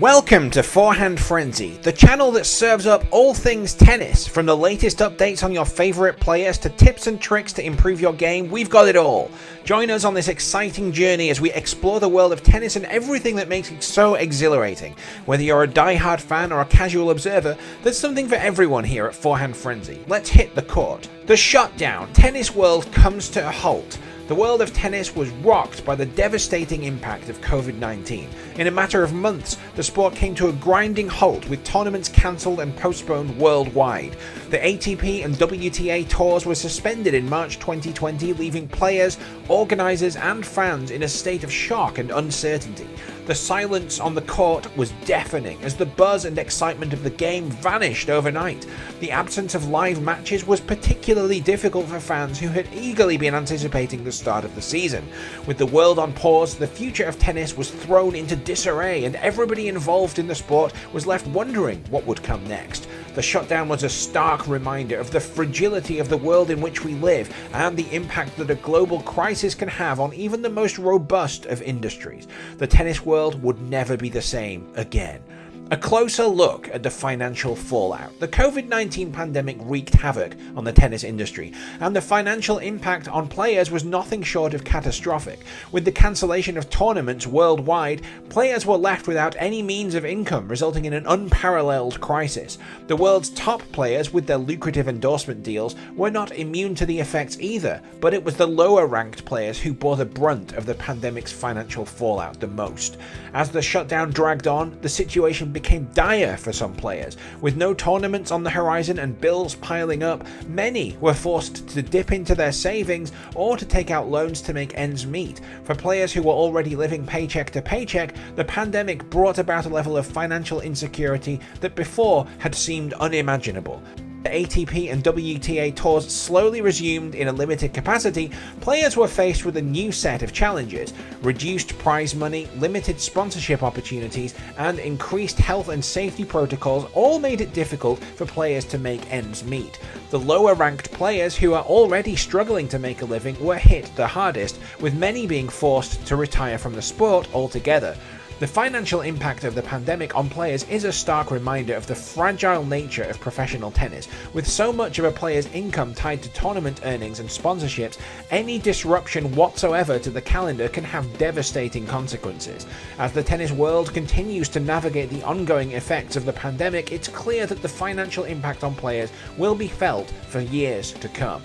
Welcome to Forehand Frenzy, the channel that serves up all things tennis. From the latest updates on your favorite players to tips and tricks to improve your game, we've got it all. Join us on this exciting journey as we explore the world of tennis and everything that makes it so exhilarating. Whether you're a die-hard fan or a casual observer, there's something for everyone here at Forehand Frenzy. Let's hit the court. The Shutdown. Tennis world comes to a halt. The world of tennis was rocked by the devastating impact of Covid-19. In a matter of months, the sport came to a grinding halt with tournaments cancelled and postponed worldwide. The ATP and WTA tours were suspended in March 2020, leaving players, organisers and fans in a state of shock and uncertainty. The silence on the court was deafening as the buzz and excitement of the game vanished overnight. The absence of live matches was particularly difficult for fans who had eagerly been anticipating the start of the season. With the world on pause, the future of tennis was thrown into disarray and everybody involved in the sport was left wondering what would come next. The shutdown was a stark reminder of the fragility of the world in which we live and the impact that a global crisis can have on even the most robust of industries. The tennis world would never be the same again. A closer look at the financial fallout. The Covid-19 pandemic wreaked havoc on the tennis industry, and the financial impact on players was nothing short of catastrophic. With the cancellation of tournaments worldwide, players were left without any means of income, resulting in an unparalleled crisis. The world's top players, with their lucrative endorsement deals, were not immune to the effects either, but it was the lower-ranked players who bore the brunt of the pandemic's financial fallout the most. As the shutdown dragged on, the situation became dire for some players. With no tournaments on the horizon and bills piling up, many were forced to dip into their savings or to take out loans to make ends meet. For players who were already living paycheck to paycheck, the pandemic brought about a level of financial insecurity that before had seemed unimaginable. The ATP and WTA tours slowly resumed in a limited capacity. Players were faced with a new set of challenges. Reduced prize money, limited sponsorship opportunities, and increased health and safety protocols all made it difficult for players to make ends meet. The lower-ranked players who are already struggling to make a living were hit the hardest, with many being forced to retire from the sport altogether. The financial impact of the pandemic on players is a stark reminder of the fragile nature of professional tennis. With so much of a player's income tied to tournament earnings and sponsorships, any disruption whatsoever to the calendar can have devastating consequences. As the tennis world continues to navigate the ongoing effects of the pandemic, it's clear that the financial impact on players will be felt for years to come.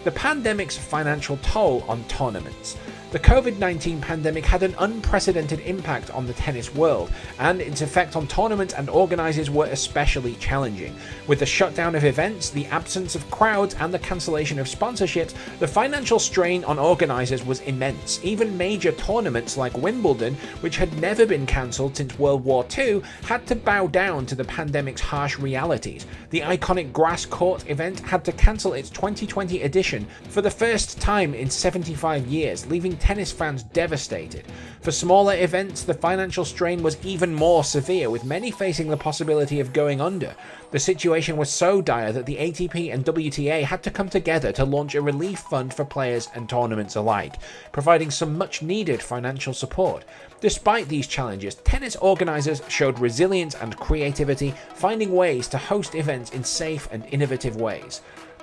The pandemic's financial toll on tournaments. The Covid-19 pandemic had an unprecedented impact on the tennis world, and its effect on tournaments and organisers were especially challenging. With the shutdown of events, the absence of crowds, and the cancellation of sponsorships, the financial strain on organisers was immense. Even major tournaments like Wimbledon, which had never been cancelled since World War II, had to bow down to the pandemic's harsh realities. The iconic grass court event had to cancel its 2020 edition for the first time in 75 years, leaving tennis fans devastated. For smaller events, the financial strain was even more severe, with many facing the possibility of going under. The situation was so dire that the ATP and WTA had to come together to launch a relief fund for players and tournaments alike, providing some much-needed financial support. Despite these challenges, tennis organisers showed resilience and creativity, finding ways to host events in safe and innovative ways.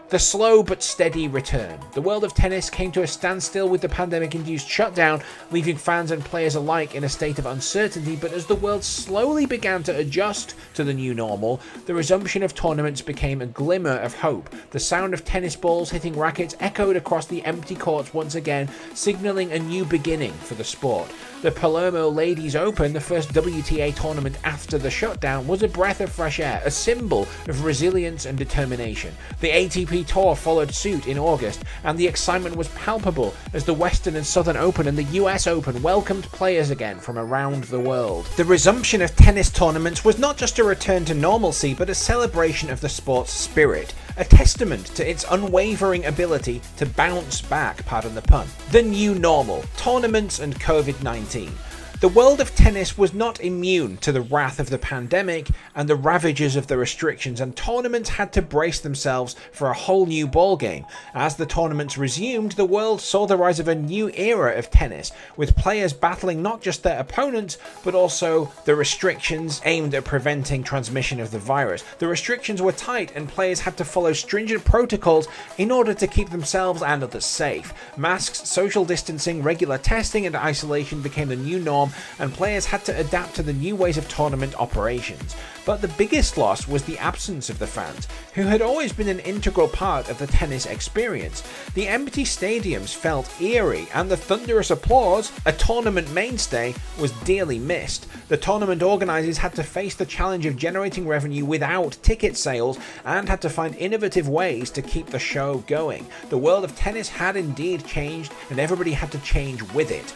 The slow but steady return. The world of tennis came to a standstill with the pandemic-induced shutdown, leaving fans and players alike in a state of uncertainty, but as the world slowly began to adjust to the new normal, the resumption of tournaments became a glimmer of hope. The sound of tennis balls hitting rackets echoed across the empty courts once again, signalling a new beginning for the sport. The Palermo Ladies Open, the first WTA tournament after the shutdown, was a breath of fresh air, a symbol of resilience and determination. The ATP Tour followed suit in August, and the excitement was palpable as the Western and Southern Open and the US Open welcomed players again from around the world. The resumption of tennis tournaments was not just a return to normalcy, but a celebration of the sport's spirit, a testament to its unwavering ability to bounce back, pardon the pun. The new normal, tournaments and Covid-19. The world of tennis was not immune to the wrath of the pandemic and the ravages of the restrictions, and tournaments had to brace themselves for a whole new ballgame. As the tournaments resumed, the world saw the rise of a new era of tennis, with players battling not just their opponents, but also the restrictions aimed at preventing transmission of the virus. The restrictions were tight, and players had to follow stringent protocols in order to keep themselves and others safe. Masks, social distancing, regular testing, and isolation became the new norm, and players had to adapt to the new ways of tournament operations. But the biggest loss was the absence of the fans, who had always been an integral part of the tennis experience. The empty stadiums felt eerie, and the thunderous applause, a tournament mainstay, was dearly missed. The tournament organisers had to face the challenge of generating revenue without ticket sales, and had to find innovative ways to keep the show going. The world of tennis had indeed changed, and everybody had to change with it.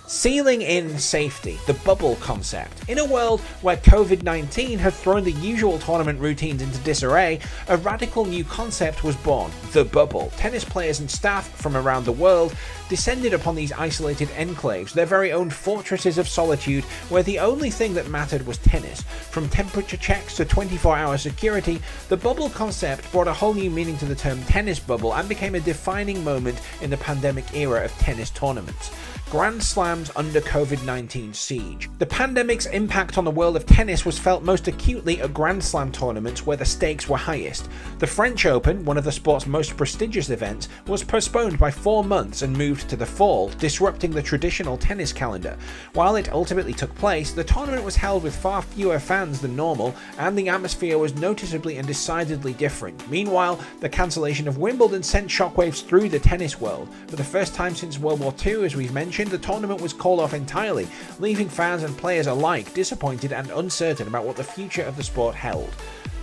Sealing in safety, the bubble concept. In a world where Covid-19 had thrown the usual tournament routines into disarray, a radical new concept was born, the bubble. Tennis players and staff from around the world descended upon these isolated enclaves, their very own fortresses of solitude, where the only thing that mattered was tennis. From temperature checks to 24-hour security, the bubble concept brought a whole new meaning to the term tennis bubble and became a defining moment in the pandemic era of tennis tournaments. Grand Slams under Covid-19 siege. The pandemic's impact on the world of tennis was felt most acutely at Grand Slam tournaments where the stakes were highest. The French Open, one of the sport's most prestigious events, was postponed by 4 months and moved to the fall, disrupting the traditional tennis calendar. While it ultimately took place, the tournament was held with far fewer fans than normal, and the atmosphere was noticeably and decidedly different. Meanwhile, the cancellation of Wimbledon sent shockwaves through the tennis world. For the first time since World War II, as we've mentioned, the tournament was called off entirely, leaving fans and players alike disappointed and uncertain about what the future of the sport held.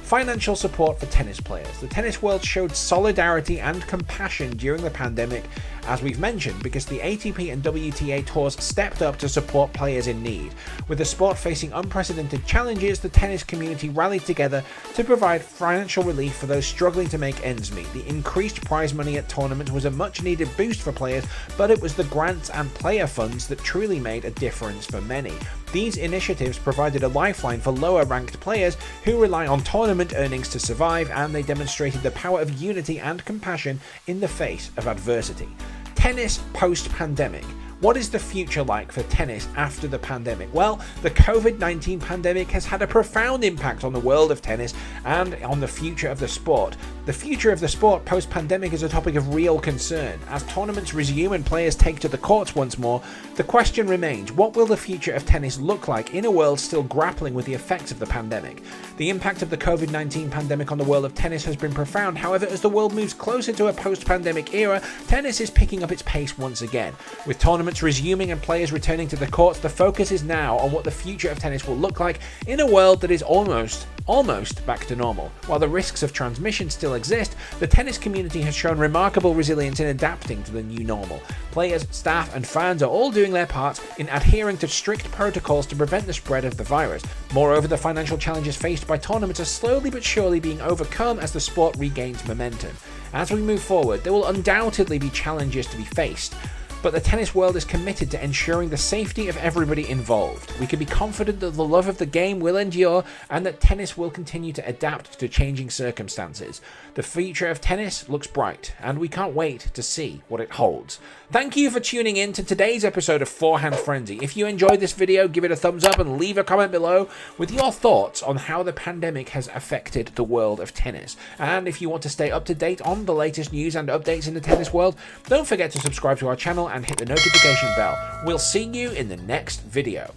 Financial support for tennis players. The tennis world showed solidarity and compassion during the pandemic, as we've mentioned, because the ATP and WTA tours stepped up to support players in need. With the sport facing unprecedented challenges, the tennis community rallied together to provide financial relief for those struggling to make ends meet. The increased prize money at tournaments was a much needed boost for players, but it was the grants and player funds that truly made a difference for many. These initiatives provided a lifeline for lower ranked players who rely on tournament earnings to survive, and they demonstrated the power of unity and compassion in the face of adversity. Tennis post-pandemic. What is the future like for tennis after the pandemic? Well, the COVID-19 pandemic has had a profound impact on the world of tennis and on the future of the sport. The future of the sport post-pandemic is a topic of real concern. As tournaments resume and players take to the courts once more, the question remains, what will the future of tennis look like in a world still grappling with the effects of the pandemic? The impact of the COVID-19 pandemic on the world of tennis has been profound. However, as the world moves closer to a post-pandemic era, tennis is picking up its pace once again. With tournaments resuming and players returning to the courts, the focus is now on what the future of tennis will look like in a world that is almost back to normal. While the risks of transmission still exist, the tennis community has shown remarkable resilience in adapting to the new normal. Players, staff, and fans are all doing their parts in adhering to strict protocols to prevent the spread of the virus. Moreover, the financial challenges faced by tournaments are slowly but surely being overcome as the sport regains momentum. As we move forward, there will undoubtedly be challenges to be faced, but the tennis world is committed to ensuring the safety of everybody involved. We can be confident that the love of the game will endure and that tennis will continue to adapt to changing circumstances. The future of tennis looks bright, and we can't wait to see what it holds. Thank you for tuning in to today's episode of Forehand Frenzy. If you enjoyed this video, give it a thumbs up and leave a comment below with your thoughts on how the pandemic has affected the world of tennis. And if you want to stay up to date on the latest news and updates in the tennis world, don't forget to subscribe to our channel and hit the notification bell. We'll see you in the next video.